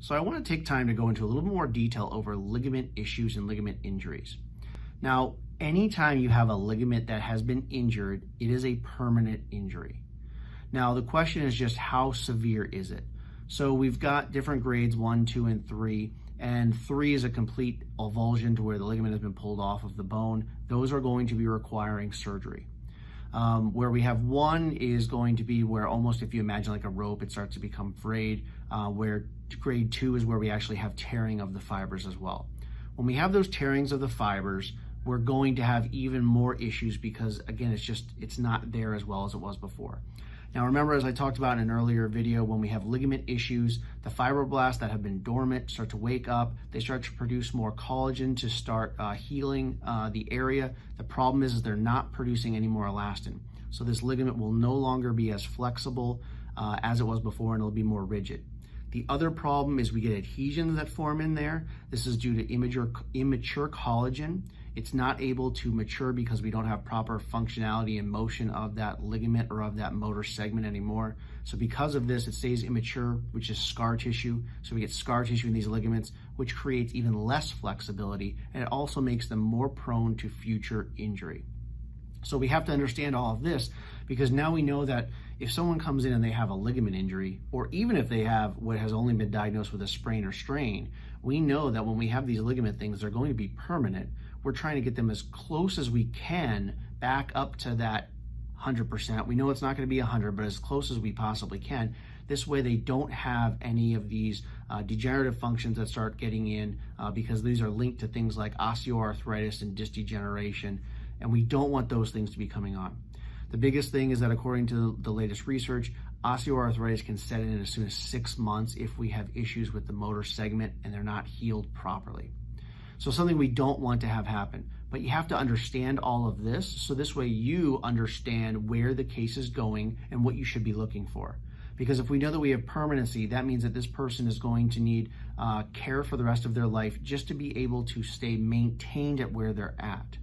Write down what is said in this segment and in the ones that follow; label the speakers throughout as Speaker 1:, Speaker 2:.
Speaker 1: So I want to take time to go into a little more detail over ligament issues and ligament injuries. Now, anytime you have a ligament that has been injured, it is a permanent injury. Now, the question is just how severe is it? So we've got different grades, 1, 2, and 3, and 3 is a complete avulsion to where the ligament has been pulled off of the bone. Those are going to be requiring surgery. Where we have 1 is going to be where almost if you imagine like a rope, it starts to become frayed, where grade 2 is where we actually have tearing of the fibers as well. When we have those tearings of the fibers, we're going to have even more issues because again, it's not there as well as it was before. Now remember, as I talked about in an earlier video, when we have ligament issues, the fibroblasts that have been dormant start to wake up. They start to produce more collagen to start healing the area. The problem is they're not producing any more elastin. So this ligament will no longer be as flexible as it was before, and it'll be more rigid. The other problem is we get adhesions that form in there. This is due to immature collagen. It's not able to mature because we don't have proper functionality and motion of that ligament or of that motor segment anymore. So because of this, it stays immature, which is scar tissue. So we get scar tissue in these ligaments, which creates even less flexibility, and it also makes them more prone to future injury. So we have to understand all of this because now we know that if someone comes in and they have a ligament injury, or even if they have what has only been diagnosed with a sprain or strain, we know that when we have these ligament things, they're going to be permanent. We're trying to get them as close as we can back up to that 100%. We know it's not going to be 100, but as close as we possibly can. This way they don't have any of these degenerative functions that start getting in because these are linked to things like osteoarthritis and disc degeneration, and we don't want those things to be coming on. The biggest thing is that according to the latest research, osteoarthritis can set in as soon as 6 months if we have issues with the motor segment and they're not healed properly. So something we don't want to have happen, but you have to understand all of this. So this way you understand where the case is going and what you should be looking for. Because if we know that we have permanency, that means that this person is going to need care for the rest of their life just to be able to stay maintained at where they're at.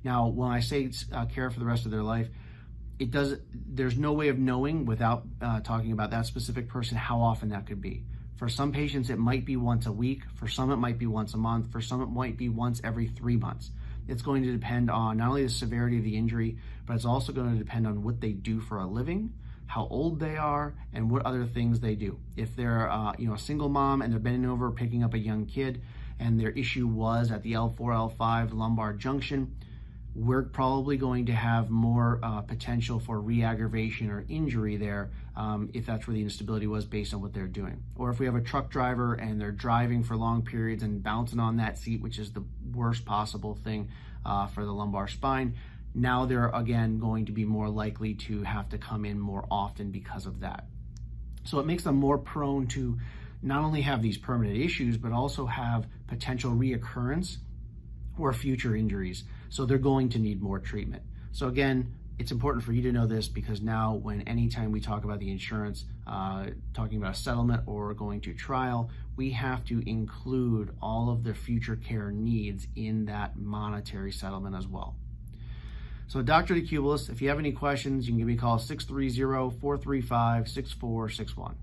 Speaker 1: Now, when I say care for the rest of their life, there's no way of knowing without talking about that specific person how often that could be. For some patients, it might be once a week. For some, it might be once a month. For some, it might be once every 3 months. It's going to depend on not only the severity of the injury, but it's also going to depend on what they do for a living, how old they are, and what other things they do. If they're a single mom and they're bending over picking up a young kid, and their issue was at the L4, L5 lumbar junction, we're probably going to have more potential for re-aggravation or injury there if that's where the instability was based on what they're doing. Or if we have a truck driver and they're driving for long periods and bouncing on that seat, which is the worst possible thing for the lumbar spine, now they're again going to be more likely to have to come in more often because of that. So it makes them more prone to not only have these permanent issues, but also have potential reoccurrence or future injuries. So they're going to need more treatment. So again, it's important for you to know this because now anytime we talk about the insurance, talking about a settlement or going to trial, we have to include all of their future care needs in that monetary settlement as well. So Dr. DeCubellis, if you have any questions, you can give me a call 630-435-6461.